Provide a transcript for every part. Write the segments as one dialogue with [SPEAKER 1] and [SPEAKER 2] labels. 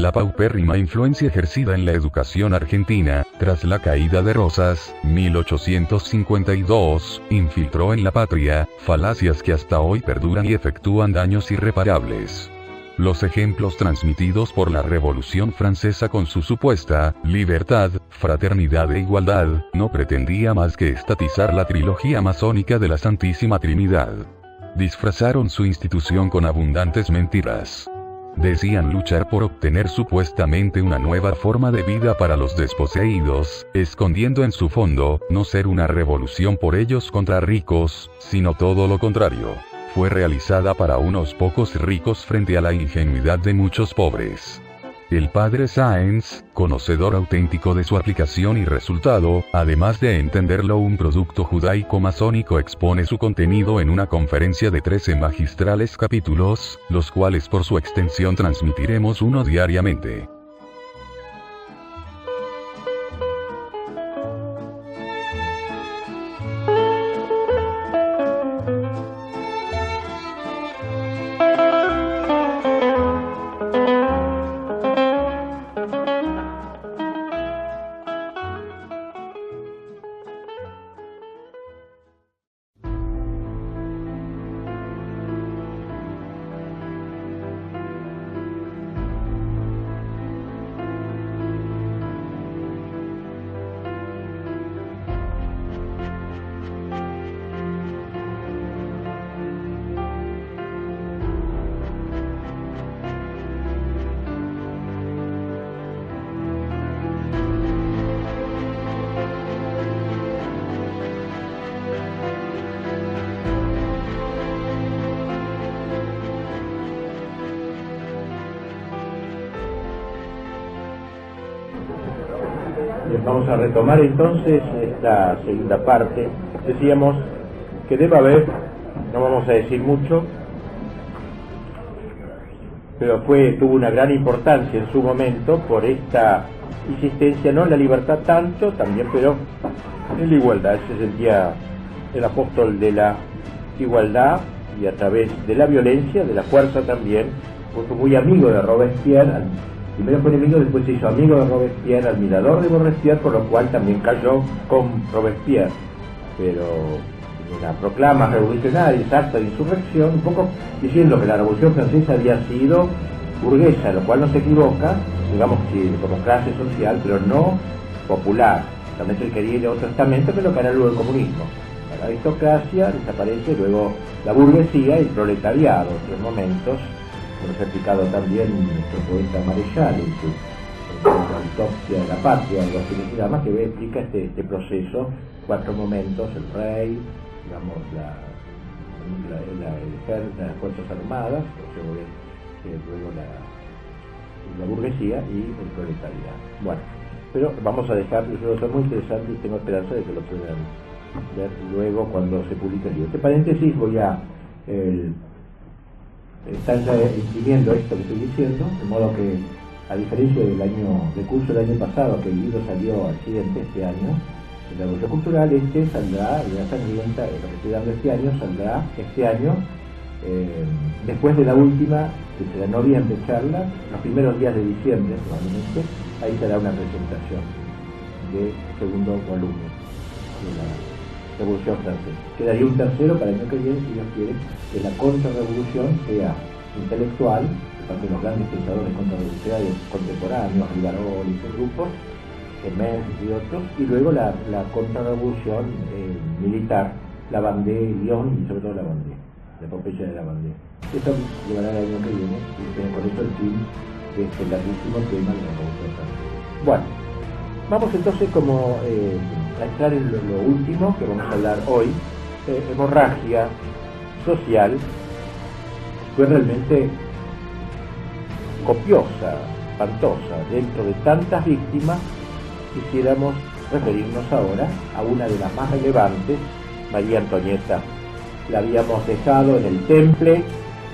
[SPEAKER 1] la paupérrima influencia ejercida en la educación argentina, tras la caída de Rosas, 1852, infiltró en la patria, falacias que hasta hoy perduran y efectúan daños irreparables. Los ejemplos transmitidos por la Revolución Francesa con su supuesta libertad, fraternidad e igualdad, no pretendía más que estatizar la trilogía masónica de la Santísima Trinidad. Disfrazaron su institución con abundantes mentiras. Decían luchar por obtener supuestamente una nueva forma de vida para los desposeídos, escondiendo en su fondo, no ser una revolución por ellos contra ricos, sino todo lo contrario. Fue realizada para unos pocos ricos frente a la ingenuidad de muchos pobres. El padre Sáenz, conocedor auténtico de su aplicación y resultado, además de entenderlo un producto judaico-masónico, expone su contenido en una conferencia de 13 magistrales capítulos, los cuales por su extensión transmitiremos uno diariamente.
[SPEAKER 2] Vamos a retomar entonces esta segunda parte. Decíamos que debe haber, no vamos a decir mucho, pero tuvo una gran importancia en su momento por esta insistencia, no en la libertad tanto, también, pero en la igualdad. Se sentía el apóstol de la igualdad y a través de la violencia, de la fuerza también, fue muy amigo de Robespierre. Primero fue enemigo, después se hizo amigo de Robespierre, admirador de Robespierre, por lo cual también cayó con Robespierre. Pero una proclama revolucionaria, acta de insurrección, un poco diciendo que la Revolución Francesa había sido burguesa, lo cual no se equivoca, digamos que como clase social, pero no popular. También él quería ir a otro estamento, que es lo que era luego el comunismo. La aristocracia desaparece, luego la burguesía y el proletariado, en otros momentos. Lo ha explicado también nuestro poeta Marechal en su autopsia de la patria, algo así que se llama, que explica este proceso, 4 momentos: el rey, digamos, las fuerzas armadas, luego la burguesía y el proletariado. Bueno, pero vamos a dejar, eso es muy interesante y tengo esperanza de que lo puedan ver luego cuando se publique el libro. Este paréntesis voy a... están ya imprimiendo esto que estoy diciendo, de modo que, a diferencia del curso del año pasado, que el libro salió al siguiente este año, el negocio cultural saldrá, y la sangrienta, lo que estoy dando este año, saldrá este año, después de la última, que será en noviembre, charla, los primeros días de diciembre, probablemente, ahí será una presentación del segundo volumen de la Revolución Francesa. Quedaría un tercero para el año que viene, si Dios quiere, que la contrarrevolución sea intelectual, de parte de los grandes pensadores contrarrevolucionarios contemporáneos, Rivarol y sus grupos, Mengs y otros, y luego la contrarrevolución militar, la Vendée, Lyon y sobre todo la Vendée, la epopeya de la Vendée. Esto llevará el año que viene, y con eso el fin de este larguísimo tema de la Revolución Francesa. Bueno, vamos entonces como a entrar en lo último que vamos a hablar hoy. Hemorragia social fue realmente copiosa, espantosa. Dentro de tantas víctimas, quisiéramos referirnos ahora a una de las más relevantes, María Antonieta. La habíamos dejado en el Temple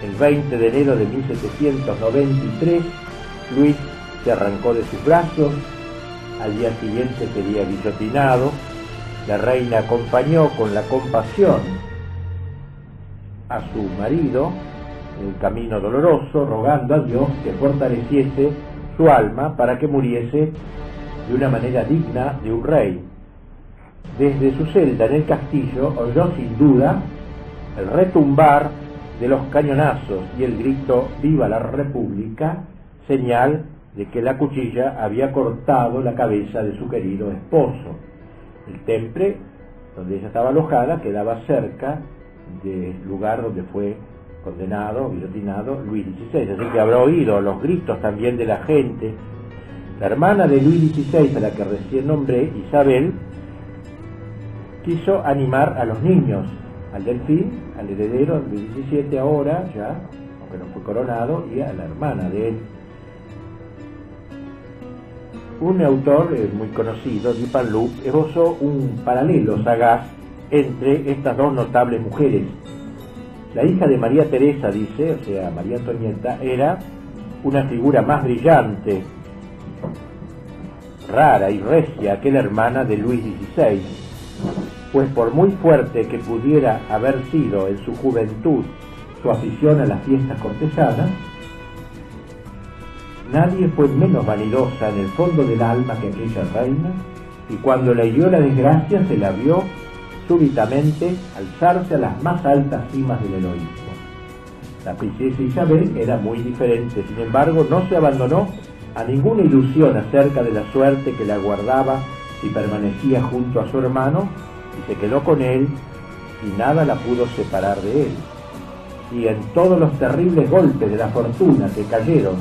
[SPEAKER 2] el 20 de enero de 1793. Luis se arrancó de sus brazos. Al día siguiente sería guillotinado. La reina acompañó con la compasión a su marido en el camino doloroso, rogando a Dios que fortaleciese su alma para que muriese de una manera digna de un rey. Desde su celda en el castillo oyó sin duda el retumbar de los cañonazos y el grito «¡Viva la República!», señal de que la cuchilla había cortado la cabeza de su querido esposo. El temple donde ella estaba alojada quedaba cerca del lugar donde fue condenado, guillotinado Luis XVI, así que habrá oído los gritos también de la gente. La hermana de Luis XVI, a la que recién nombré, Isabel, quiso animar a los niños, al delfín, al heredero, al Luis XVII ahora ya, aunque no fue coronado, y a la hermana de él. Un autor muy conocido, Dupanloup, esbozó un paralelo sagaz entre estas dos notables mujeres. La hija de María Teresa, dice, o sea, María Antonieta, era una figura más brillante, rara y recia que la hermana de Luis XVI, pues por muy fuerte que pudiera haber sido en su juventud su afición a las fiestas cortesanas, nadie fue menos vanidosa en el fondo del alma que aquella reina, y cuando le hirió la desgracia se la vio súbitamente alzarse a las más altas cimas del heroísmo. La princesa Isabel era muy diferente, sin embargo no se abandonó a ninguna ilusión acerca de la suerte que la aguardaba si permanecía junto a su hermano, y se quedó con él y nada la pudo separar de él. Y en todos los terribles golpes de la fortuna que cayeron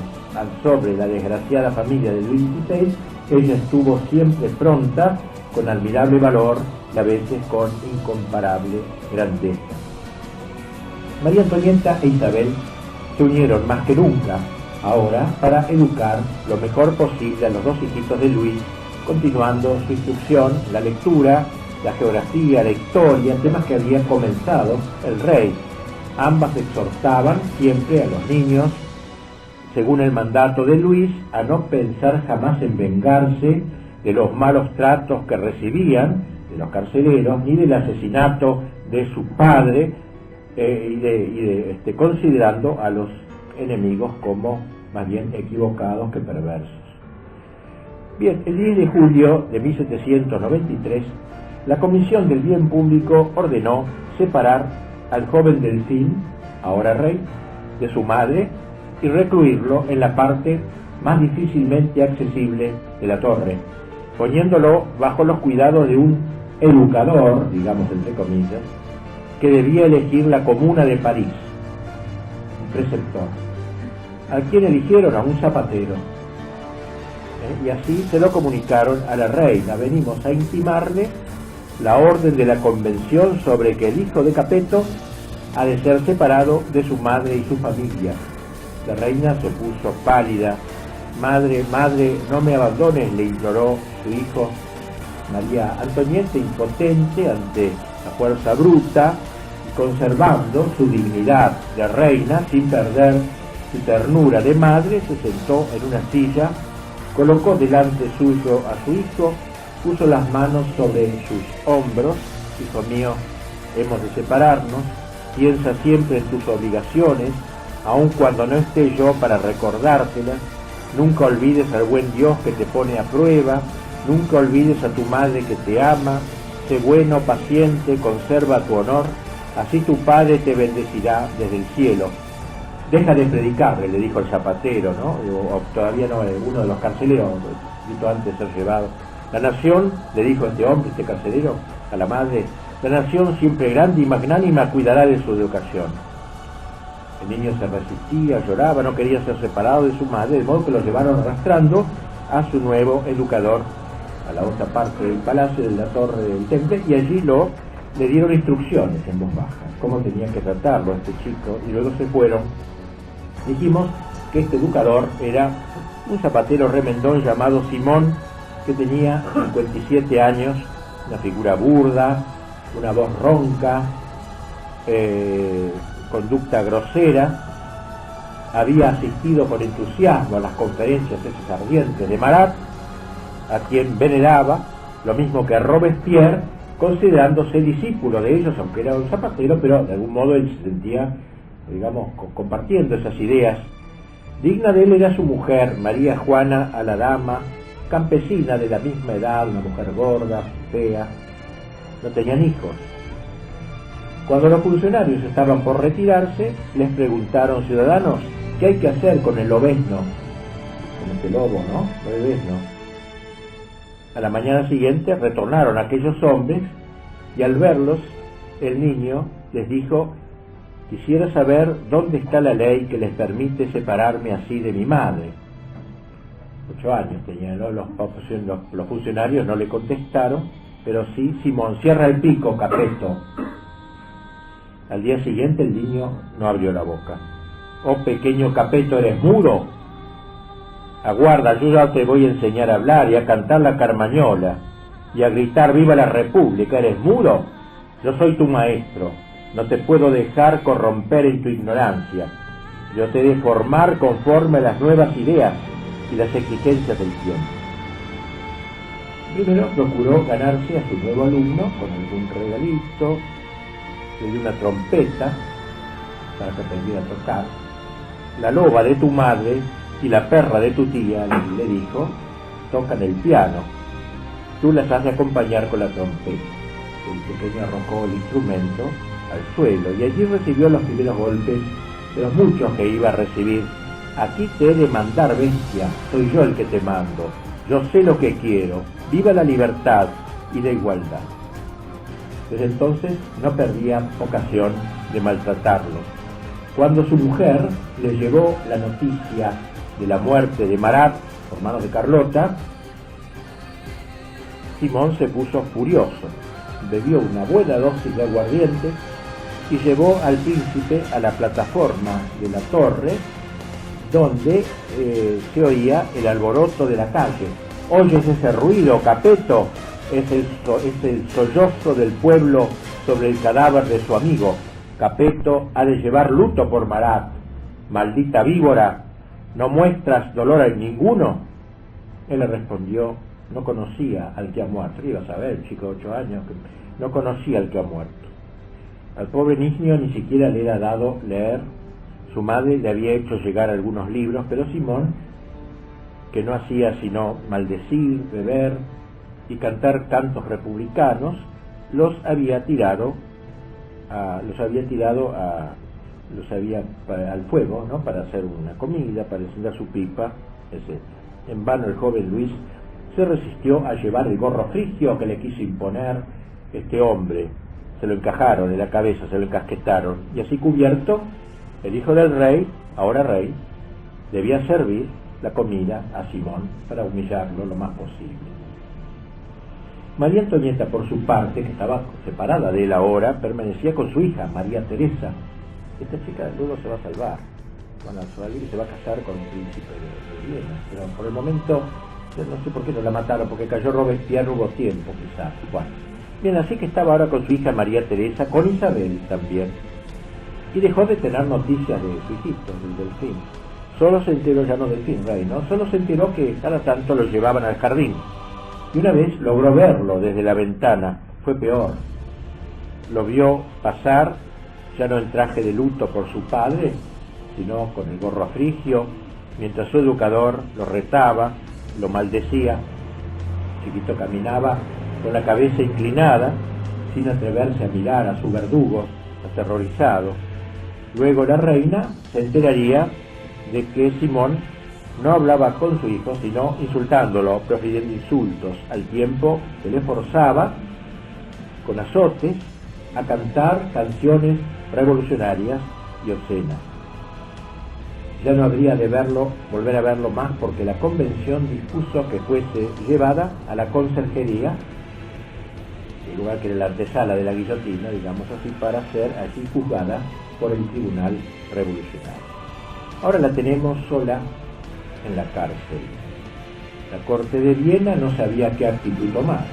[SPEAKER 2] sobre la desgraciada familia de Luis XVI, ella estuvo siempre pronta, con admirable valor y a veces con incomparable grandeza. María Antonieta e Isabel se unieron más que nunca ahora para educar lo mejor posible a los dos hijitos de Luis, continuando su instrucción, la lectura, la geografía, la historia, temas que había comenzado el rey. Ambas exhortaban siempre a los niños, según el mandato de Luis, a no pensar jamás en vengarse de los malos tratos que recibían de los carceleros, ni del asesinato de su padre, considerando a los enemigos como más bien equivocados que perversos. Bien, el 10 de julio de 1793, la Comisión del Bien Público ordenó separar al joven delfín, ahora rey, de su madre y recluirlo en la parte más difícilmente accesible de la torre, poniéndolo bajo los cuidados de un educador, digamos entre comillas, que debía elegir la Comuna de París, un preceptor, al quien eligieron a un zapatero, y así se lo comunicaron a la reina. Venimos a intimarle la orden de la convención sobre que el hijo de Capeto ha de ser separado de su madre y su familia. La reina se puso pálida. Madre, madre, no me abandones, le imploró su hijo. María Antonieta, impotente ante la fuerza bruta, conservando su dignidad de reina sin perder su ternura de madre, se sentó en una silla, colocó delante suyo a su hijo, puso las manos sobre sus hombros. Hijo mío, hemos de separarnos, piensa siempre en tus obligaciones, aun cuando no esté yo para recordártelas. Nunca olvides al buen Dios que te pone a prueba, nunca olvides a tu madre que te ama, sé bueno, paciente, conserva tu honor, así tu padre te bendecirá desde el cielo. Deja de predicarle, le dijo el zapatero, ¿no? O todavía no, uno de los carceleros, poquito antes de ser llevado. La nación, le dijo este hombre, este carcelero, a la madre, la nación siempre grande y magnánima cuidará de su educación. El niño se resistía, lloraba, no quería ser separado de su madre, de modo que lo llevaron arrastrando a su nuevo educador a la otra parte del palacio, de la torre del temple, y allí le dieron instrucciones en voz baja, cómo tenían que tratarlo a este chico, y luego se fueron. Dijimos que este educador era un zapatero remendón llamado Simón, que tenía 57 años, una figura burda, una voz ronca, conducta grosera. Había asistido con entusiasmo a las conferencias esas ardientes de Marat, a quien veneraba, lo mismo que a Robespierre, considerándose discípulo de ellos, aunque era un zapatero, pero de algún modo él se sentía, digamos, compartiendo esas ideas. Digna de él era su mujer, María Juana a la Dama, campesina de la misma edad, una mujer gorda, fea. No tenían hijos. Cuando los funcionarios estaban por retirarse, les preguntaron: ciudadanos, ¿qué hay que hacer con el lobezno? Con este lobo, ¿no? Lobezno. A la mañana siguiente retornaron aquellos hombres y al verlos, el niño les dijo: quisiera saber dónde está la ley que les permite separarme así de mi madre. 8 años tenía, ¿no? Los funcionarios no le contestaron, pero sí: Simón, cierra el pico, Capeto. Al día siguiente el niño no abrió la boca. Oh, pequeño Capeto, ¿eres mudo? Aguarda, yo ya te voy a enseñar a hablar y a cantar la carmañola y a gritar viva la República. ¿Eres mudo? Yo soy tu maestro. No te puedo dejar corromper en tu ignorancia. Yo te he de formar conforme a las nuevas ideas y las exigencias del tiempo. Primero procuró ganarse a su nuevo alumno con algún regalito, le dio una trompeta para que aprendiera a tocar. La loba de tu madre y la perra de tu tía, le dijo, tocan el piano. Tú las has de acompañar con la trompeta. El pequeño arrojó el instrumento al suelo y allí recibió los primeros golpes de los muchos que iba a recibir. Aquí te he de mandar, bestia, soy yo el que te mando. Yo sé lo que quiero. Viva la libertad y la igualdad. Desde entonces no perdía ocasión de maltratarlo. Cuando su mujer le llegó la noticia de la muerte de Marat por manos de Carlota, Simón se puso furioso. Bebió una buena dosis de aguardiente y llevó al príncipe a la plataforma de la torre, donde se oía el alboroto de la calle. ¿Oyes ese ruido, Capeto? Es el sollozo del pueblo sobre el cadáver de su amigo. Capeto ha de llevar luto por Marat. Maldita víbora, ¿no muestras dolor a ninguno? Él le respondió: no conocía al que ha muerto. Iba a saber, un chico de 8 años, que no conocía al que ha muerto. Al pobre niño ni siquiera le era dado leer. Su madre le había hecho llegar algunos libros, pero Simón, que no hacía sino maldecir, beber y cantar cantos republicanos, los había tirado al fuego, ¿no? Para hacer una comida, para encender su pipa, etc. En vano el joven Luis se resistió a llevar el gorro frigio que le quiso imponer este hombre. Se lo encajaron en la cabeza, se lo encasquetaron, y así cubierto, el hijo del rey, ahora rey, debía servir la comida a Simón para humillarlo lo más posible. María Antonieta, por su parte, que estaba separada de él ahora, permanecía con su hija, María Teresa. Esta chica luego se va a salvar, van a salir y se va a casar con un príncipe de Viena, pero por el momento, no sé por qué no la mataron, porque cayó Robespierre, hubo tiempo quizás. Bueno, bien, así que estaba ahora con su hija María Teresa, con Isabel también, y dejó de tener noticias de su hijito, del Delfín. Solo se enteró, ya no Delfín, rey, ¿no? Solo se enteró que cada tanto lo llevaban al jardín. Y una vez logró verlo desde la ventana. Fue peor. Lo vio pasar, ya no en traje de luto por su padre, sino con el gorro frigio, mientras su educador lo retaba, lo maldecía. Chiquito caminaba con la cabeza inclinada, sin atreverse a mirar a su verdugo, aterrorizado. Luego la reina se enteraría de que Simón no hablaba con su hijo, sino insultándolo, profiriendo insultos, al tiempo que le forzaba, con azotes, a cantar canciones revolucionarias y obscenas. Ya no habría de volver a verlo más, porque la convención dispuso que fuese llevada a la conserjería, el lugar que era la antesala de la guillotina, digamos así, para ser allí juzgada por el tribunal revolucionario. Ahora la tenemos sola en la cárcel. La corte de Viena no sabía qué actitud tomar.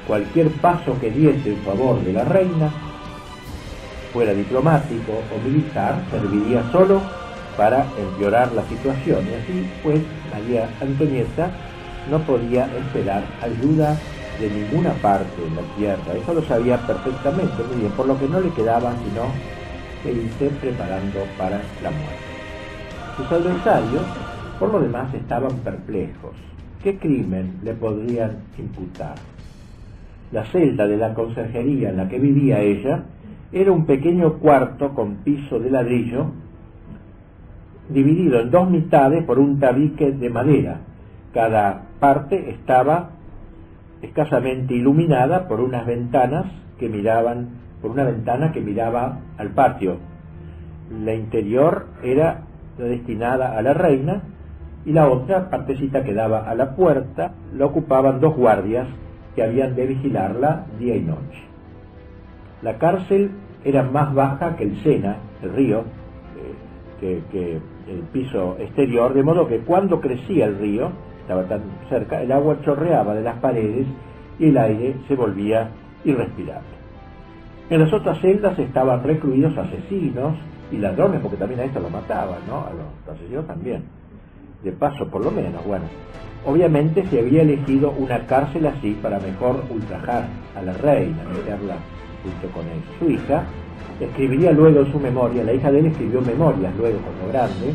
[SPEAKER 2] Cualquier paso que diese en favor de la reina, fuera diplomático o militar, serviría solo para empeorar la situación, y así pues María Antonieta no podía esperar ayuda de ninguna parte en la tierra. Eso lo sabía perfectamente, muy bien, por lo que no le quedaba sino que irse preparando para la muerte. Sus adversarios, por lo demás, estaban perplejos. ¿Qué crimen le podrían imputar? La celda de la conserjería en la que vivía ella era un pequeño cuarto con piso de ladrillo, dividido en dos mitades por un tabique de madera. Cada parte estaba escasamente iluminada por unas ventanas por una ventana que miraba al patio. La interior era destinada a la reina y la otra partecita que daba a la puerta la ocupaban dos guardias que habían de vigilarla día y noche. La cárcel era más baja que el Sena, el río, que el piso exterior, de modo que cuando crecía el río, estaba tan cerca, el agua chorreaba de las paredes y el aire se volvía irrespirable. En las otras celdas estaban recluidos asesinos y ladrones, porque también a estos los mataban, ¿no? A los asesinos también. De paso, por lo menos, bueno. Obviamente se había elegido una cárcel así para mejor ultrajar a la reina, meterla junto con él. Su hija escribiría luego en su memoria, la hija de él escribió memorias luego cuando grande,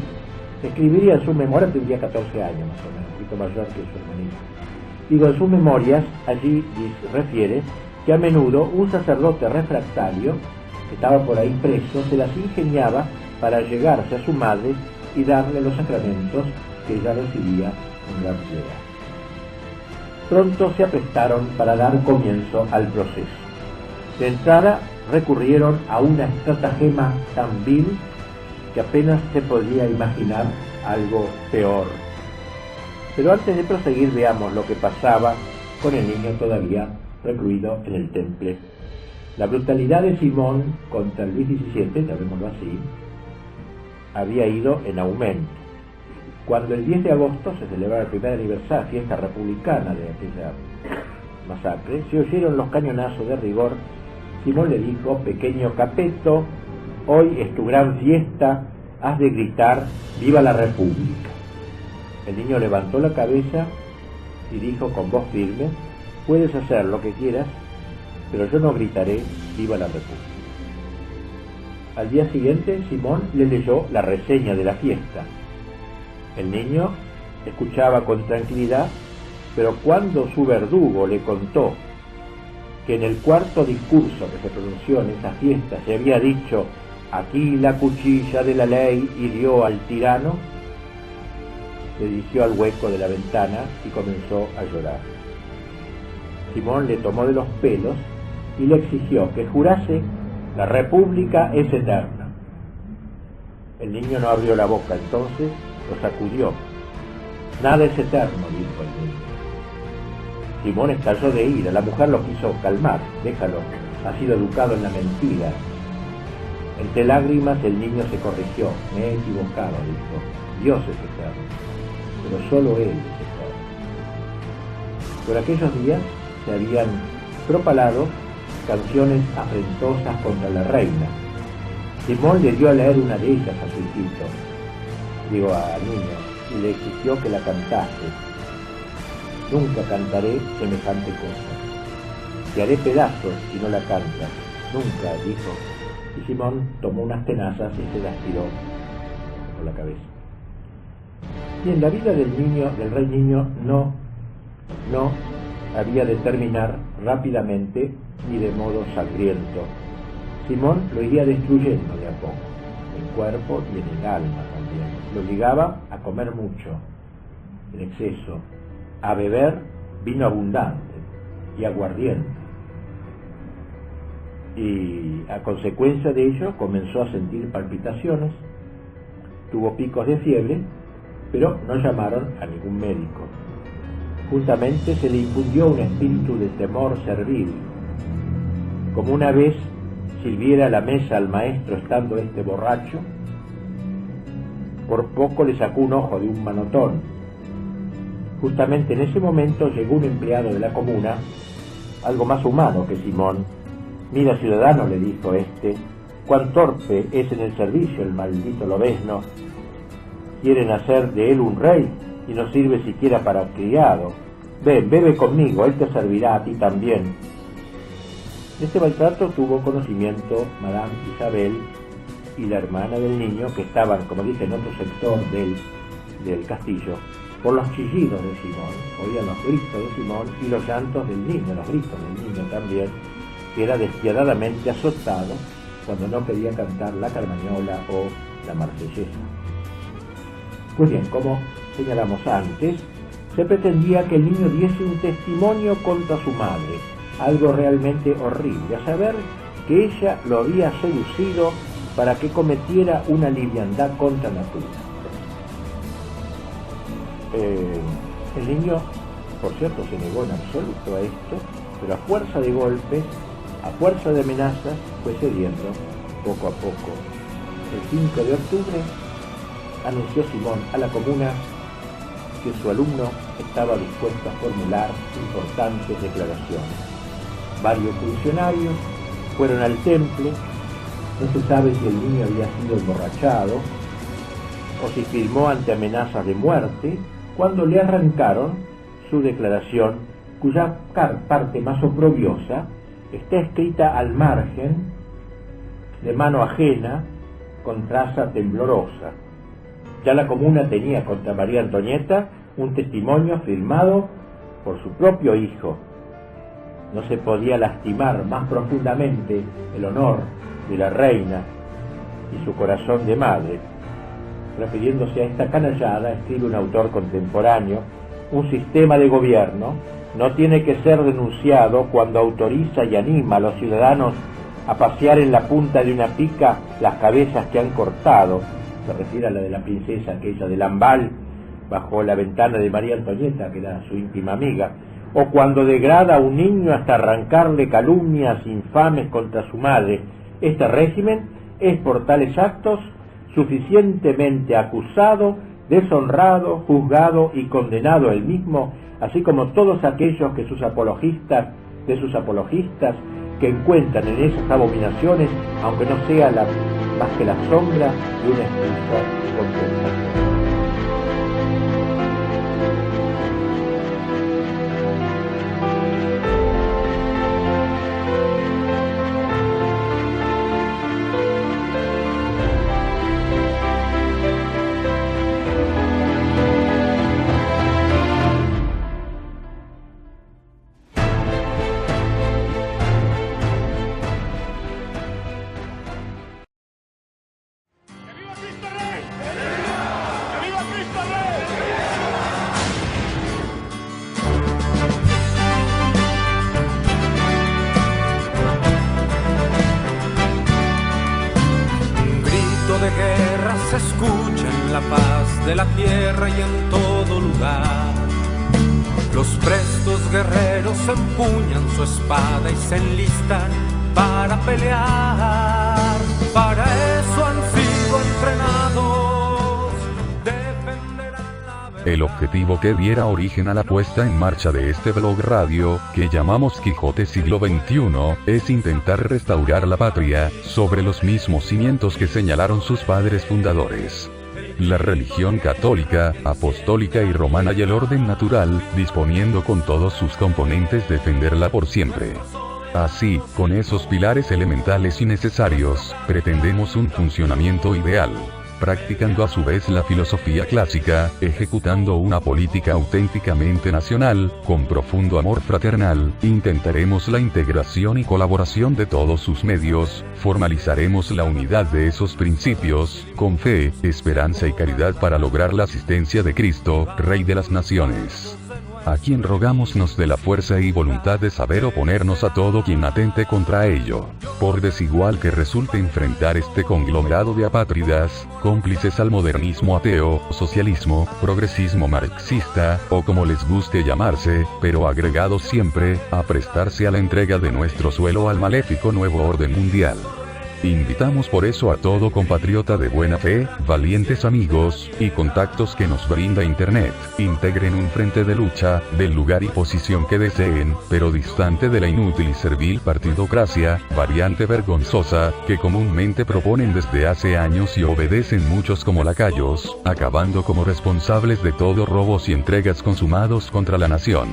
[SPEAKER 2] escribiría en su memoria, tendría 14 años más o menos, un poquito mayor que su hermanito. Digo, en sus memorias, allí refiere que a menudo un sacerdote refractario, que estaba por ahí preso, se las ingeniaba para llegarse a su madre y darle los sacramentos que ella recibía en gran piedad. Pronto se aprestaron para dar comienzo al proceso. De entrada recurrieron a una estratagema tan vil que apenas se podía imaginar algo peor. Pero antes de proseguir veamos lo que pasaba con el niño todavía recluido en el temple. La brutalidad de Simón contra Luis XVII, llamémoslo así, había ido en aumento. Cuando el 10 de agosto se celebraba el primer aniversario, fiesta republicana de aquella masacre, se oyeron los cañonazos de rigor. Simón le dijo: pequeño Capeto, hoy es tu gran fiesta, has de gritar ¡viva la República! El niño levantó la cabeza y dijo con voz firme: puedes hacer lo que quieras, pero yo no gritaré ¡viva la República! Al día siguiente Simón le leyó la reseña de la fiesta. El niño escuchaba con tranquilidad, pero cuando su verdugo le contó que en el cuarto discurso que se pronunció en esa fiesta se había dicho: aquí la cuchilla de la ley hirió al tirano, se dirigió al hueco de la ventana y comenzó a llorar. Simón le tomó de los pelos y le exigió que jurase: la República es eterna. El niño no abrió la boca, entonces lo sacudió. Nada es eterno, dijo el niño. Simón estalló de ira. La mujer lo quiso calmar. Déjalo, ha sido educado en la mentira. Entre lágrimas el niño se corrigió. Me he equivocado, dijo. Dios es eterno, pero solo Él es eterno. Por aquellos días se habían propalado canciones afrentosas contra la reina. Simón le dio a leer una de ellas a su hijito, al niño, y le exigió que la cantase. Nunca cantaré semejante cosa. Te haré pedazos si no la cantas. Nunca, dijo. Y Simón tomó unas tenazas y se las tiró por la cabeza. Bien, la vida del rey niño no había de terminar rápidamente ni de modo sangriento. Simón lo iría destruyendo de a poco, en cuerpo y en el alma también. Lo obligaba a comer mucho, en exceso, a beber vino abundante y aguardiente. Y a consecuencia de ello comenzó a sentir palpitaciones, tuvo picos de fiebre, pero no llamaron a ningún médico. Juntamente se le infundió un espíritu de temor servil. Como una vez sirviera a la mesa al maestro estando este borracho, por poco le sacó un ojo de un manotón. Justamente en ese momento llegó un empleado de la comuna, algo más humano que Simón. Mira, ciudadano, le dijo cuán torpe es en el servicio el maldito lobezno. Quieren hacer de él un rey y no sirve siquiera para criado. Ven, bebe conmigo, él te servirá a ti también. De este maltrato tuvo conocimiento Madame Isabel, y la hermana del niño, que estaban, como dice, en otro sector del castillo, por los chillidos de Simón, oían los gritos de Simón y los llantos del niño, los gritos del niño también, que era despiadadamente azotado cuando no quería cantar la carmañola o la marsellesa. Pues bien, como señalamos antes, se pretendía que el niño diese un testimonio contra su madre, algo realmente horrible, a saber que ella lo había seducido para que cometiera una liviandad contra natura. El niño, por cierto, se negó en absoluto a esto, pero a fuerza de golpes, a fuerza de amenazas, fue cediendo poco a poco. El 5 de octubre anunció Simón a la comuna que su alumno estaba dispuesto a formular importantes declaraciones. Varios funcionarios fueron al temple. No se sabe si el niño había sido emborrachado o si firmó ante amenazas de muerte, cuando le arrancaron su declaración, cuya parte más oprobiosa está escrita al margen, de mano ajena, con traza temblorosa. Ya la comuna tenía contra María Antonieta un testimonio firmado por su propio hijo. No se podía lastimar más profundamente el honor de la reina y su corazón de madre. Refiriéndose a esta canallada, escribe un autor contemporáneo: un sistema de gobierno no tiene que ser denunciado cuando autoriza y anima a los ciudadanos a pasear en la punta de una pica las cabezas que han cortado. Se refiere a la de la princesa aquella de Lambal, bajo la ventana de María Antonieta, que era su íntima amiga, o cuando degrada a un niño hasta arrancarle calumnias infames contra su madre. Este régimen es por tales actos suficientemente acusado, deshonrado, juzgado y condenado él mismo, así como todos aquellos que sus apologistas que encuentran en esas abominaciones, aunque no sea más que la sombra de una extensa contemplación.
[SPEAKER 3] Se escucha en la paz de la tierra y en todo lugar. Los prestos guerreros empuñan su espada y se enlistan para pelear. Para eso han sido entrenados, defenderán la verdad.
[SPEAKER 1] El objetivo que diera origen a la puesta en marcha de este blog radio, que llamamos Quijote Siglo XXI, es intentar restaurar la patria, sobre los mismos cimientos que señalaron sus padres fundadores. La religión católica, apostólica y romana y el orden natural, disponiendo con todos sus componentes defenderla por siempre. Así, con esos pilares elementales y necesarios, pretendemos un funcionamiento ideal. Practicando a su vez la filosofía clásica, ejecutando una política auténticamente nacional, con profundo amor fraternal, intentaremos la integración y colaboración de todos sus medios, formalizaremos la unidad de esos principios, con fe, esperanza y caridad para lograr la asistencia de Cristo, Rey de las Naciones. A quien rogamos nos dé la fuerza y voluntad de saber oponernos a todo quien atente contra ello. Por desigual que resulte enfrentar este conglomerado de apátridas, cómplices al modernismo ateo, socialismo, progresismo marxista, o como les guste llamarse, pero agregados siempre, a prestarse a la entrega de nuestro suelo al maléfico nuevo orden mundial. Invitamos por eso a todo compatriota de buena fe, valientes amigos, y contactos que nos brinda Internet, integren un frente de lucha, del lugar y posición que deseen, pero distante de la inútil y servil partidocracia, variante vergonzosa, que comúnmente proponen desde hace años y obedecen muchos como lacayos, acabando como responsables de todo robos y entregas consumados contra la nación.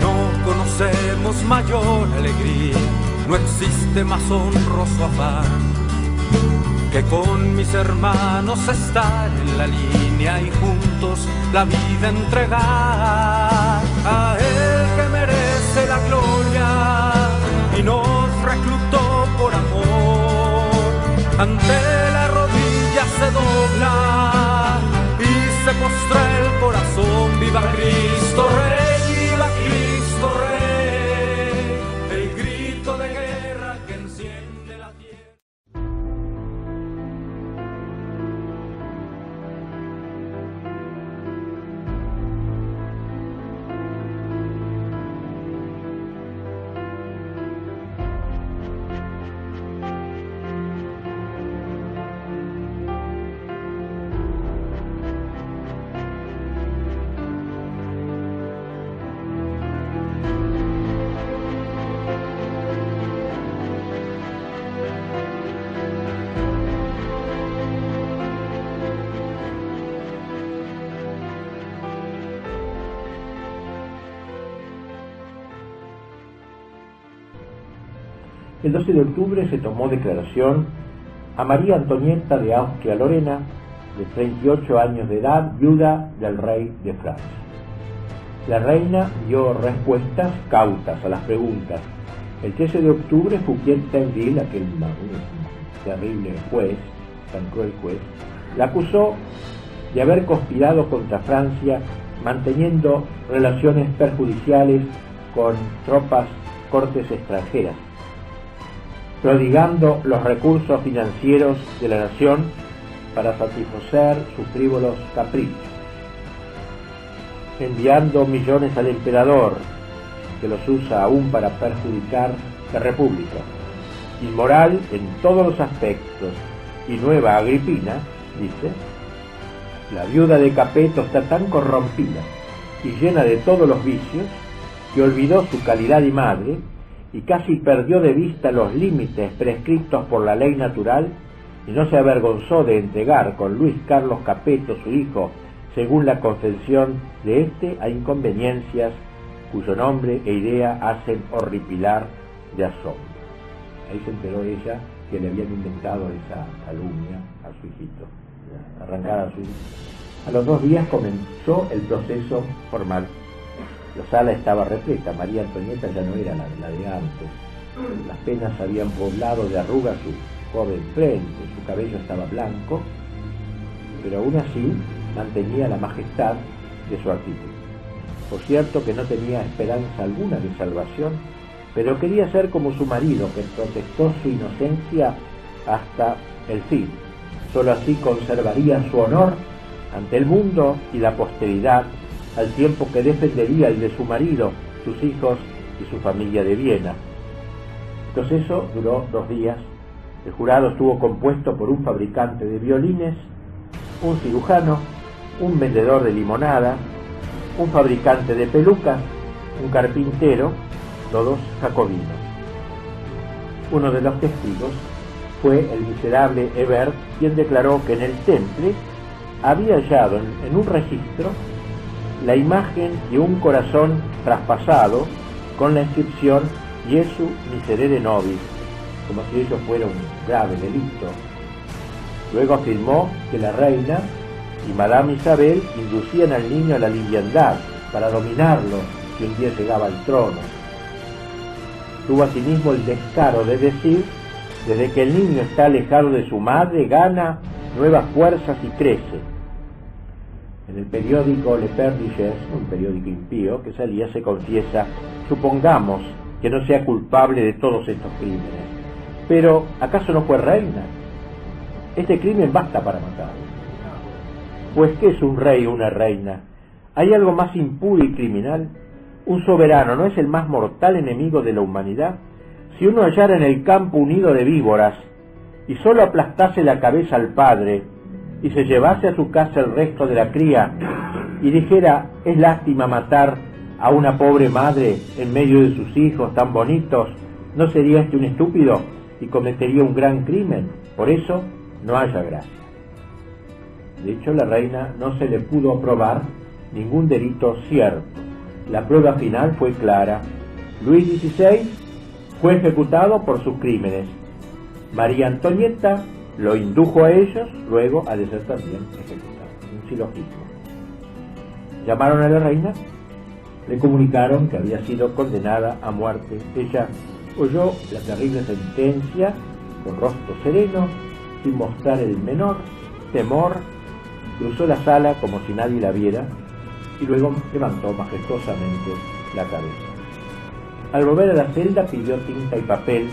[SPEAKER 3] No conocemos mayor alegría no existe más honroso afán que con mis hermanos estar en la línea y juntos la vida entregar a él que merece la gloria y nos reclutó por amor. Ante la rodilla se dobla y se postra el corazón. ¡Viva Cristo Rey! ¡Viva Cristo Rey! El grito de guerra que enciende la tierra.
[SPEAKER 2] El 12 de octubre se tomó declaración a María Antonieta de Austria-Lorena, de 38 años de edad, viuda del rey de Francia. La reina dio respuestas cautas a las preguntas. El 13 de octubre, Fouquier Tinville, aquel terrible juez, tan cruel juez, la acusó de haber conspirado contra Francia, manteniendo relaciones perjudiciales con cortes extranjeras, prodigando los recursos financieros de la nación para satisfacer sus frívolos caprichos, enviando millones al emperador, que los usa aún para perjudicar la República. Inmoral en todos los aspectos, y nueva Agripina, dice, la viuda de Capeto está tan corrompida y llena de todos los vicios que olvidó su calidad de madre y casi perdió de vista los límites prescritos por la ley natural y no se avergonzó de entregar con Luis Carlos Capeto, su hijo, según la confesión de éste, a inconveniencias cuyo nombre e idea hacen horripilar de asombro. Ahí se enteró ella que le habían inventado esa calumnia a su hijito, arrancar a su hijo. A los 2 días comenzó el proceso formal. La sala estaba repleta, María Antonieta ya no era la de antes. Las penas habían poblado de arrugas su joven frente, su cabello estaba blanco, pero aún así mantenía la majestad de su actitud. Por cierto que no tenía esperanza alguna de salvación, pero quería ser como su marido, que protestó su inocencia hasta el fin. Solo así conservaría su honor ante el mundo y la posteridad, al tiempo que defendería el de su marido, sus hijos y su familia de Viena. El proceso duró 2 días. El jurado estuvo compuesto por un fabricante de violines, un cirujano, un vendedor de limonada, un fabricante de pelucas, un carpintero, todos jacobinos. Uno de los testigos fue el miserable Hebert, quien declaró que en el Temple había hallado en un registro la imagen de un corazón traspasado con la inscripción Jesu miserere nobis, como si ello fuera un grave delito. Luego afirmó que la reina y Madame Isabel inducían al niño a la liviandad para dominarlo si un día llegaba al trono. Tuvo asimismo el descaro de decir: desde que el niño está alejado de su madre, gana nuevas fuerzas y crece. En el periódico Le Père Lachaise, un periódico impío que salía, se confiesa: supongamos que no sea culpable de todos estos crímenes, pero ¿acaso no fue reina? Este crimen basta para matarlo. Pues ¿qué es un rey o una reina? ¿Hay algo más impuro y criminal? Un soberano ¿no es el más mortal enemigo de la humanidad? Si uno hallara en el campo un nido de víboras y solo aplastase la cabeza al padre y se llevase a su casa el resto de la cría y dijera: es lástima matar a una pobre madre en medio de sus hijos tan bonitos, ¿no sería este un estúpido y cometería un gran crimen? Por eso no haya gracia. De hecho, la reina no se le pudo probar ningún delito cierto. La prueba final fue clara. Luis XVI Fue ejecutado por sus crímenes. María Antonieta lo indujo a ellos, luego ha de ser también ejecutado. Un silogismo. Llamaron a la reina, le comunicaron que había sido condenada a muerte. Ella oyó la terrible sentencia con rostro sereno, sin mostrar el menor temor, cruzó la sala como si nadie la viera y luego levantó majestuosamente la cabeza. Al volver a la celda pidió tinta y papel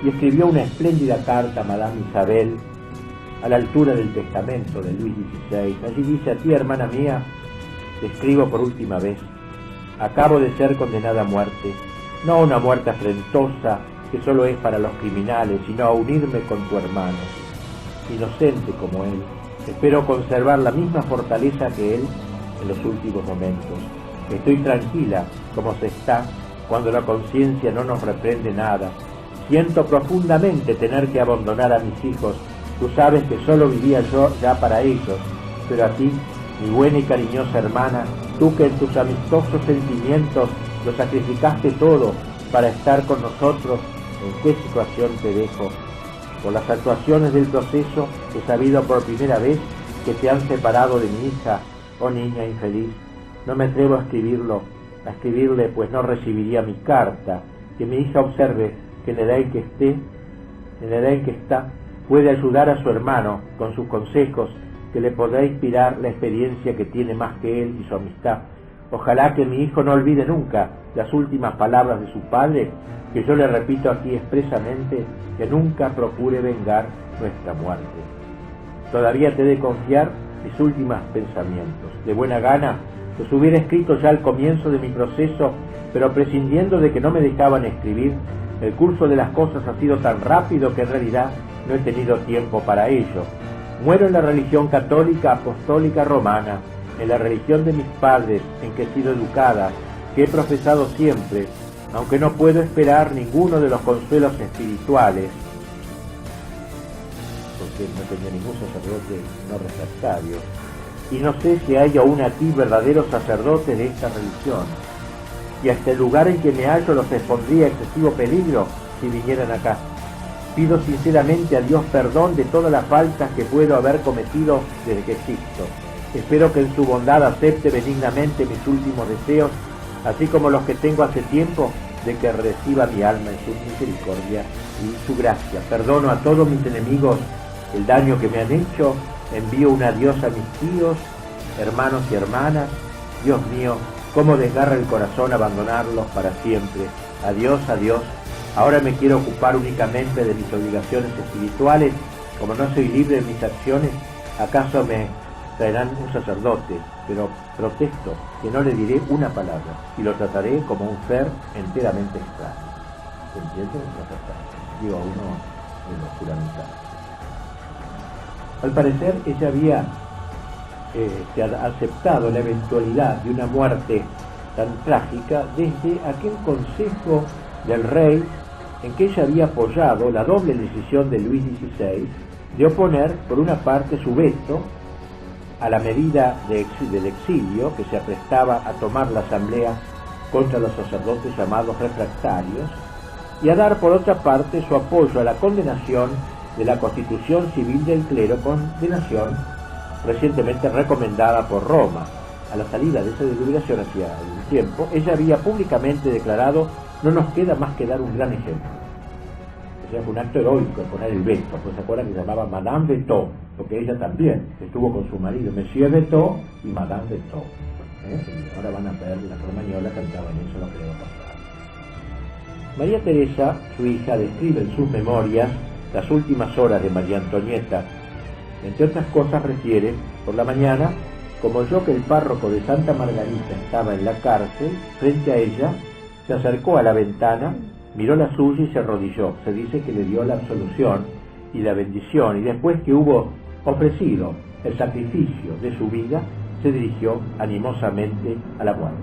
[SPEAKER 2] y escribió una espléndida carta a Madame Isabel a la altura del testamento de Luis XVI. Allí dice: a ti, hermana mía, te escribo por última vez. Acabo de ser condenada a muerte, no a una muerte afrentosa que solo es para los criminales, sino a unirme con tu hermano. Inocente como él, espero conservar la misma fortaleza que él en los últimos momentos. Estoy tranquila como se está cuando la conciencia no nos reprende nada. Siento profundamente tener que abandonar a mis hijos. Tú sabes que solo vivía yo ya para ellos, pero a ti, mi buena y cariñosa hermana, tú que en tus amistosos sentimientos lo sacrificaste todo para estar con nosotros, ¿en qué situación te dejo? Por las actuaciones del proceso he sabido por primera vez que te han separado de mi hija, oh niña infeliz. No me atrevo a escribirle, pues no recibiría mi carta. Que mi hija observe que en la edad en que está, puede ayudar a su hermano con sus consejos, que le podrá inspirar la experiencia que tiene más que él y su amistad. Ojalá que mi hijo no olvide nunca las últimas palabras de su padre, que yo le repito aquí expresamente, que nunca procure vengar nuestra muerte. Todavía te he de confiar mis últimos pensamientos. De buena gana los hubiera escrito ya al comienzo de mi proceso, pero prescindiendo de que no me dejaban escribir, el curso de las cosas ha sido tan rápido que en realidad no he tenido tiempo para ello. Muero en la religión católica apostólica romana, en la religión de mis padres, en que he sido educada, que he profesado siempre, aunque no puedo esperar ninguno de los consuelos espirituales, porque no tenía ningún sacerdote no refractario, y no sé si hay aún aquí verdaderos sacerdotes de esta religión, y hasta el lugar en que me hallo los expondría a excesivo peligro si vinieran acá. Pido sinceramente a Dios perdón de todas las faltas que puedo haber cometido desde que existo. Espero que en su bondad acepte benignamente mis últimos deseos, así como los que tengo hace tiempo, de que reciba mi alma en su misericordia y su gracia. Perdono a todos mis enemigos el daño que me han hecho. Envío un adiós a mis tíos, hermanos y hermanas. Dios mío, cómo desgarra el corazón abandonarlos para siempre. Adiós, adiós. Ahora me quiero ocupar únicamente de mis obligaciones espirituales. Como no soy libre en mis acciones, ¿acaso me traerán un sacerdote? Pero protesto que no le diré una palabra y lo trataré como un ser enteramente extraño. ¿Entienden? Digo a uno de los juramentales. Al parecer ella había aceptado la eventualidad de una muerte tan trágica desde aquel consejo del rey en que ella había apoyado la doble decisión de Luis XVI de oponer, por una parte, su veto a la medida del exilio que se aprestaba a tomar la Asamblea contra los sacerdotes llamados refractarios, y a dar, por otra parte, su apoyo a la condenación de la Constitución Civil del Clero, condenación recientemente recomendada por Roma. A la salida de esa deliberación hacía un tiempo, ella había públicamente declarado: no nos queda más que dar un gran ejemplo. O sea, fue un acto heroico poner el veto, pues se acuerdan que se llamaba Madame Veto, porque ella también estuvo con su marido, Monsieur Veto y Madame Veto. Ahora van a ver la Romañola cantaba en eso lo que le va a pasar. María Teresa, su hija, describe en sus memorias las últimas horas de María Antonieta. Entre otras cosas refiere: por la mañana, como oyó que el párroco de Santa Margarita estaba en la cárcel, frente a ella, se acercó a la ventana, miró la suya y se arrodilló. Se dice que le dio la absolución y la bendición, y después que hubo ofrecido el sacrificio de su vida, se dirigió animosamente a la muerte.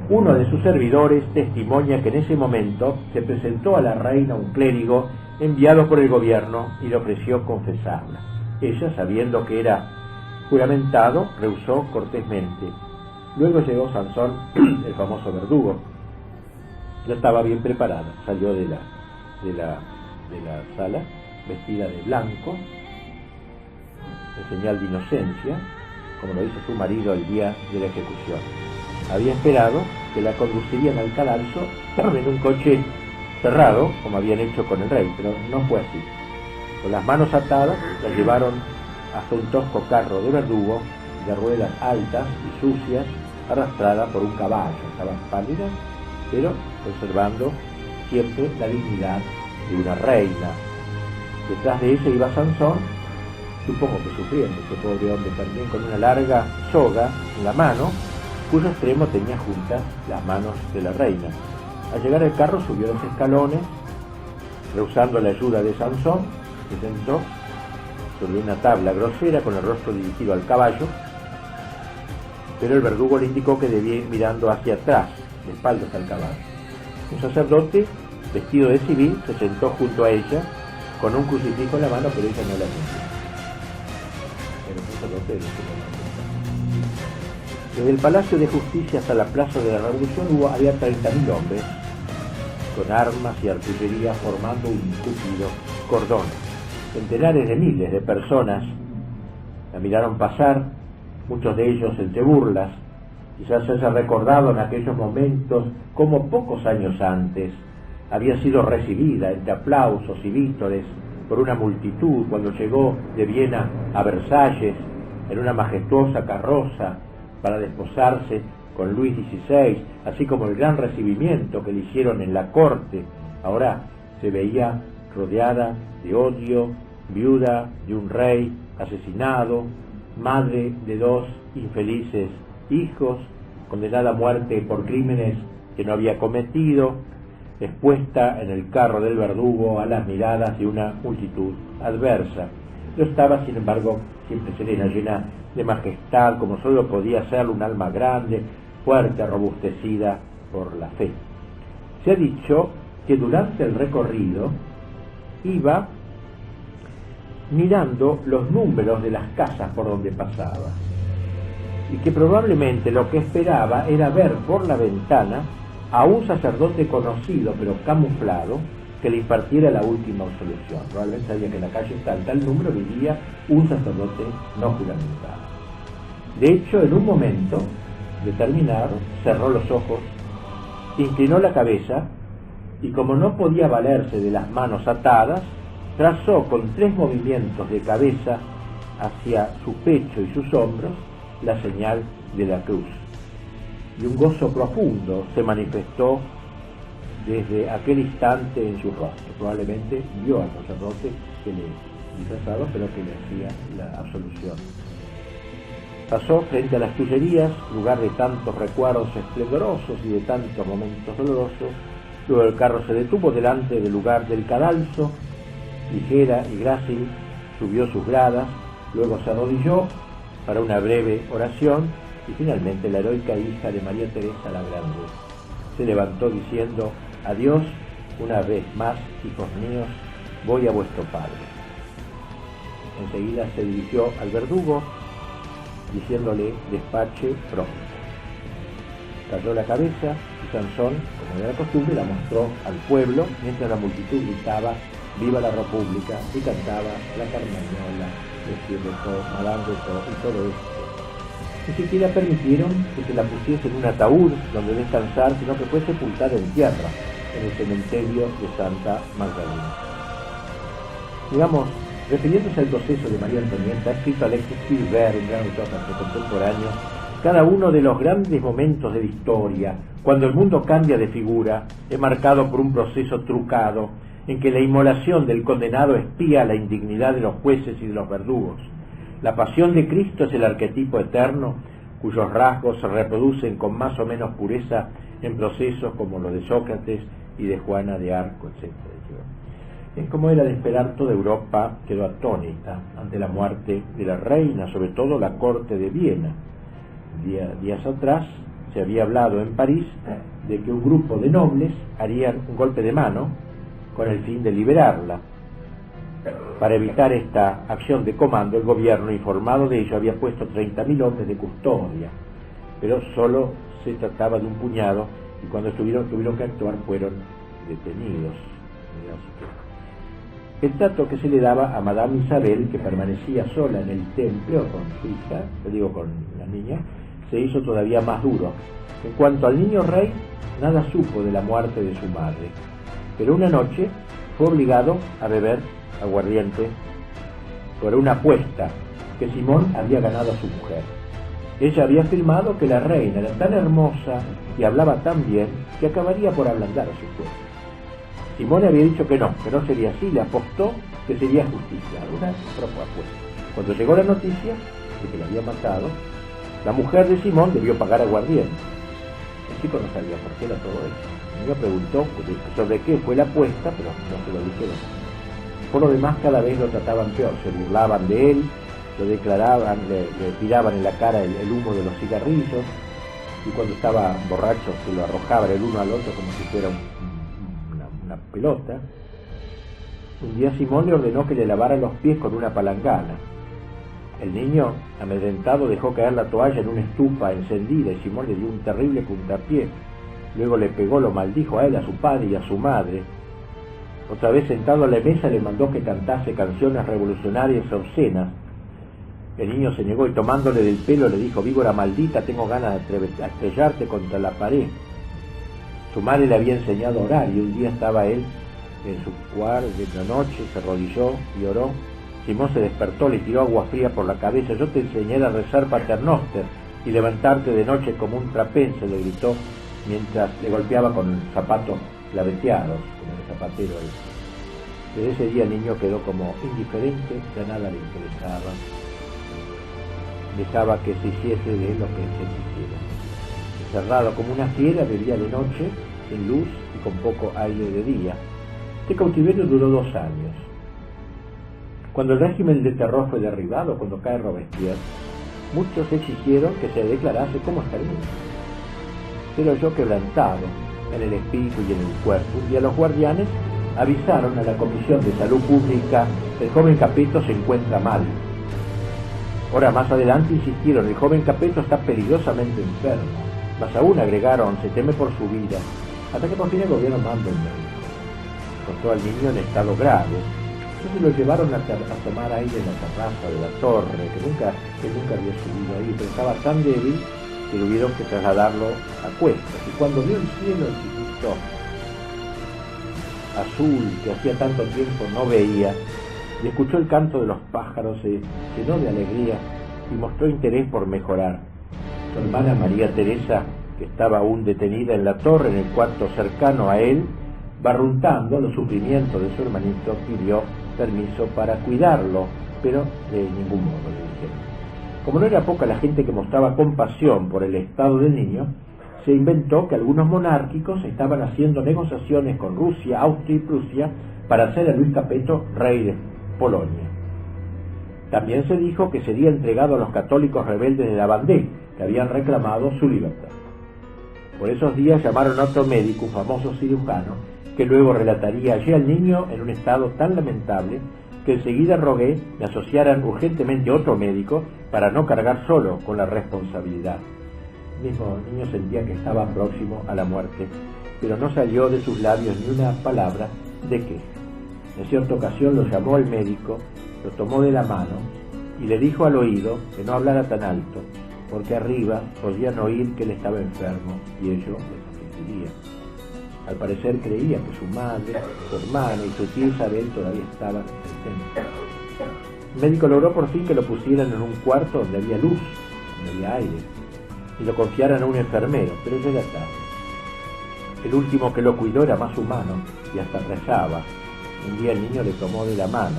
[SPEAKER 2] Uno de sus servidores testimonia que en ese momento se presentó a la reina un clérigo enviado por el gobierno y le ofreció confesarla. Ella, sabiendo que era juramentado, rehusó cortésmente. Luego llegó Sansón, el famoso verdugo, Ya estaba bien preparada, salió de la sala vestida de blanco, en señal de inocencia, como lo hizo su marido el día de la ejecución. Había esperado que la conducirían al cadalso en un coche cerrado, como habían hecho con el rey, pero no fue así. Con las manos atadas, la llevaron hasta un tosco carro de verdugo, de ruedas altas y sucias, arrastrada por un caballo. Estaba pálida, pero conservando siempre la dignidad de una reina. Detrás de ella iba Sansón, supongo que sufriendo, este pobre hombre también, con una larga soga en la mano, cuyo extremo tenía juntas las manos de la reina. Al llegar al carro subió los escalones, rehusando la ayuda de Sansón, se sentó sobre una tabla grosera con el rostro dirigido al caballo, pero el verdugo le indicó que debía ir mirando hacia atrás, de espaldas al caballo. Un sacerdote, vestido de civil, se sentó junto a ella, con un crucifijo en la mano, pero ella no la sintió. Era un sacerdote de Desde el Palacio de Justicia hasta la Plaza de la Revolución había 30.000 hombres, con armas y artillería formando un tupido cordón. Centenares de miles de personas la miraron pasar, muchos de ellos entre burlas. Quizás se haya recordado en aquellos momentos como pocos años antes había sido recibida entre aplausos y vítores por una multitud cuando llegó de Viena a Versalles en una majestuosa carroza para desposarse con Luis XVI, así como el gran recibimiento que le hicieron en la corte. Ahora se veía rodeada de odio, viuda de un rey asesinado, madre de 2 infelices hijos, condenada a muerte por crímenes que no había cometido, expuesta en el carro del verdugo a las miradas de una multitud adversa. Yo estaba, sin embargo, siempre serena, llena de majestad, como solo podía serlo un alma grande, fuerte, robustecida por la fe. Se ha dicho que durante el recorrido iba mirando los números de las casas por donde pasaba, y que probablemente lo que esperaba era ver por la ventana a un sacerdote conocido pero camuflado que le impartiera la última absolución. Probablemente sabía que en la calle tal número vivía un sacerdote no juramentado. De hecho, en un momento determinado, cerró los ojos, inclinó la cabeza y, como no podía valerse de las manos atadas, trazó con 3 movimientos de cabeza hacia su pecho y sus hombros la señal de la cruz. Y un gozo profundo se manifestó desde aquel instante en su rostro. Probablemente vio al sacerdote que le disfrazaba, pero que le hacía la absolución. Pasó frente a las Tullerías, lugar de tantos recuerdos esplendorosos y de tantos momentos dolorosos. Luego el carro se detuvo delante del lugar del cadalso. Ligera y grácil subió sus gradas, luego se arrodilló para una breve oración y finalmente la heroica hija de María Teresa la Grande se levantó diciendo: adiós, una vez más, hijos míos, voy a vuestro padre. Enseguida se dirigió al verdugo diciéndole: despache pronto. Cayó la cabeza y Sansón, como era la costumbre, la mostró al pueblo mientras la multitud gritaba: viva la República, y cantaba la Carmañola, Madame de todo, y todo esto. Ni siquiera permitieron que se la pusiese en un ataúd donde descansar, sino que fue sepultada en tierra, en el cementerio de Santa Magdalena. Digamos, refiriéndose al proceso de María Antonieta, ha escrito Alexis Filbert, un gran autor contemporáneo, cada uno de los grandes momentos de la historia, cuando el mundo cambia de figura, es marcado por un proceso trucado, en que la inmolación del condenado espía la indignidad de los jueces y de los verdugos. La pasión de Cristo es el arquetipo eterno, cuyos rasgos se reproducen con más o menos pureza en procesos como los de Sócrates y de Juana de Arco, etc. Es como era de esperar, toda Europa quedó atónita ante la muerte de la reina, sobre todo la corte de Viena. Días atrás se había hablado en París de que un grupo de nobles harían un golpe de mano con el fin de liberarla. Para evitar esta acción de comando, el gobierno, informado de ello, había puesto 30.000 hombres de custodia, pero solo se trataba de un puñado y cuando tuvieron que actuar fueron detenidos. El trato que se le daba a Madame Isabel, que permanecía sola en el templo con su hija, con la niña, se hizo todavía más duro. En cuanto al niño rey, nada supo de la muerte de su madre, pero una noche fue obligado a beber aguardiente por una apuesta que Simón había ganado a su mujer. Ella había afirmado que la reina era tan hermosa y hablaba tan bien que acabaría por ablandar a su pueblo. Simón le había dicho que no sería así, le apostó que sería justicia, una propia apuesta. Cuando llegó la noticia de que la había matado, la mujer de Simón debió pagar aguardiente. El chico no sabía por qué era todo eso. El niño preguntó sobre qué fue la apuesta, pero no se lo dijeron. Por lo demás, cada vez lo trataban peor, se burlaban de él, lo declaraban, le tiraban en la cara el humo de los cigarrillos, y cuando estaba borracho se lo arrojaban el uno al otro como si fuera una pelota. Un día Simón le ordenó que le lavara los pies con una palangana. El niño, amedrentado, dejó caer la toalla en una estufa encendida y Simón le dio un terrible puntapié. Luego le pegó, lo maldijo a él, a su padre y a su madre. Otra vez sentado a la mesa le mandó que cantase canciones revolucionarias obscenas. El niño se negó y tomándole del pelo le dijo: víbora maldita, tengo ganas de estrellarte contra la pared. Su madre le había enseñado a orar y un día estaba él en su cuarto de la noche, se arrodilló y oró. Simón se despertó, le tiró agua fría por la cabeza. Yo te enseñé a rezar Paternoster y levantarte de noche como un trapense, le gritó mientras le golpeaba con zapatos claveteados, como el zapatero ahí. Desde ese día el niño quedó como indiferente, ya nada le interesaba. Dejaba que se hiciese de él lo que se quisiera. Encerrado como una fiera, bebía de noche, sin luz y con poco aire de día. Este cautiverio duró 2 años. Cuando el régimen de terror fue derribado, cuando cae Robespierre, muchos exigieron que se declarase como exterminio. Pero yo, quebrantado en el espíritu y en el cuerpo, un día los guardianes avisaron a la Comisión de Salud Pública: el joven Capeto se encuentra mal. Ahora más adelante insistieron: el joven Capeto está peligrosamente enfermo. Más aún agregaron: se teme por su vida. Hasta que por fin el gobierno mandó el médico. Encontró al niño en estado grave. Entonces lo llevaron a tomar aire en la terraza de la torre, que nunca había subido ahí, pero estaba tan débil que tuvieron que trasladarlo a cuestas. Y cuando vio el cielo chiquito, azul, que hacía tanto tiempo no veía, y escuchó el canto de los pájaros, se llenó de alegría y mostró interés por mejorar. Su hermana María Teresa, que estaba aún detenida en la torre, en el cuarto cercano a él, barruntando los sufrimientos de su hermanito, pidió permiso para cuidarlo, pero de ningún modo, le dijeron. Como no era poca la gente que mostraba compasión por el estado del niño, se inventó que algunos monárquicos estaban haciendo negociaciones con Rusia, Austria y Prusia para hacer a Luis Capeto rey de Polonia. También se dijo que sería entregado a los católicos rebeldes de la Vendée, que habían reclamado su libertad. Por esos días llamaron a otro médico, un famoso cirujano, que luego relataría allí al niño en un estado tan lamentable que enseguida rogué me asociaran urgentemente a otro médico para no cargar solo con la responsabilidad. El mismo niño sentía que estaba próximo a la muerte, pero no salió de sus labios ni una palabra de queja. En cierta ocasión lo llamó el médico, lo tomó de la mano y le dijo al oído que no hablara tan alto, porque arriba podían oír que él estaba enfermo y ello les afligiría. Al parecer creía que su madre, su hermana y su tía Isabel todavía estaban presentes. El médico logró por fin que lo pusieran en un cuarto donde había luz, donde había aire, y lo confiaran a un enfermero, pero ya era tarde. El último que lo cuidó era más humano y hasta rezaba. Un día el niño le tomó de la mano,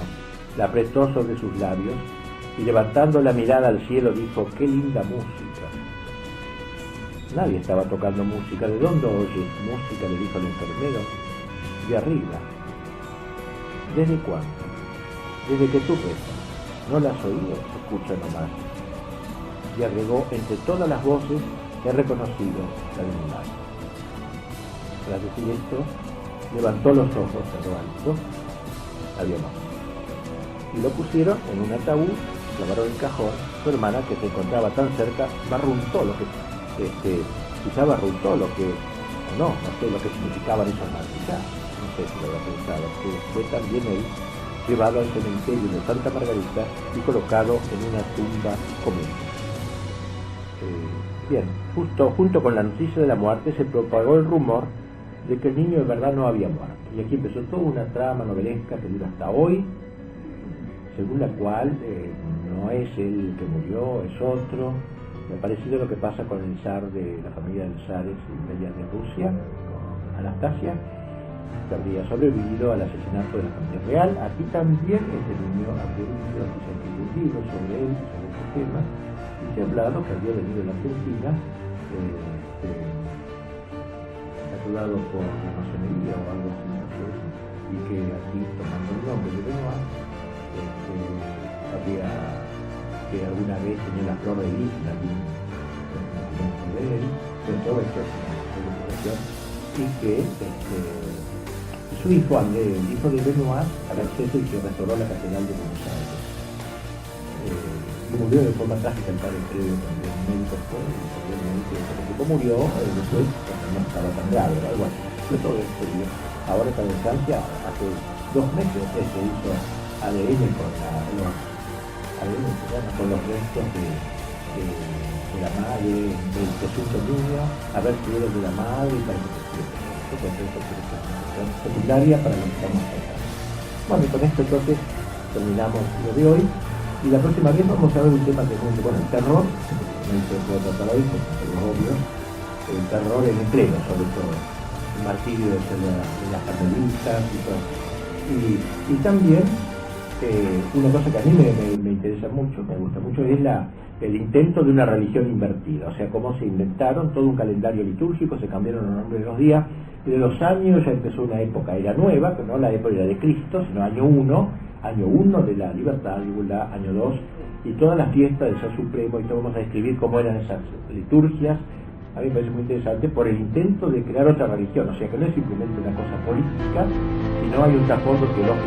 [SPEAKER 2] la apretó sobre sus labios y levantando la mirada al cielo dijo: ¡qué linda música! Nadie estaba tocando música. ¿De dónde oyes música?, le dijo el enfermero. De arriba. ¿Desde cuándo? Desde que tú rezas. ¿No las oído? Escucha nomás. Y agregó: entre todas las voces he reconocido la de mi madre. Tras decir esto, levantó los ojos a lo alto. Había más. Y lo pusieron en un ataúd, clavaron el cajón. Su hermana, que se encontraba tan cerca, barruntó lo que no sé lo que significaban esos mártires, ya, no sé si lo había pensado, que fue también él llevado al cementerio de Santa Margarita y colocado en una tumba común. Bien, junto con la noticia de la muerte se propagó el rumor de que el niño de verdad no había muerto. Y aquí empezó toda una trama novelesca que dura hasta hoy, según la cual no es él el que murió, es otro. Me ha parecido lo que pasa con el zar de la familia de los zares de Rusia, con Anastasia, que habría sobrevivido al asesinato de la familia real. Aquí también este niño habría vivido, aquí se ha escrito un libro sobre él, sobre este tema, y se ha hablado que había venido de la Argentina, ayudado por la masonería o algo así, no sé, y que aquí, tomando el nombre de Benoit, había que alguna vez tenía la flor de lis en algún documento de él, pero todo esto es una documentación, y que su hijo André, el hijo de Benoit, al acceso y que restauró la catedral de Buenos Aires. Y murió de forma trágica el padre, creo, también un médico fue, porque murió después, cuando no estaba tan grave, o algo así. Pero todo esto, ahora está en Francia, hace 2 meses se hizo ADN con los restos de la madre, del presunto niño, a ver si era de la madre, para que es secundaria para lo que estamos haciendo. Bueno, y con esto entonces terminamos lo de hoy, y la próxima vez vamos a ver un tema que es muy bueno, el terror, no se puede tratar hoy, porque es obvio, el terror en el pleno, sobre todo, el martirio de las carmelitas y todo. Y también una cosa que a mí me interesa mucho, me gusta mucho, es el intento de una religión invertida, o sea, cómo se inventaron todo un calendario litúrgico, se cambiaron los nombres de los días, y de los años ya empezó una época, era nueva, pero no la época de Cristo, sino año 1 de la libertad, año 2, y todas las fiestas del Ser Supremo, y todo vamos a describir cómo eran esas liturgias. A mí me parece muy interesante por el intento de crear otra religión, o sea, que no es simplemente una cosa política, sino hay un trasfondo teológico.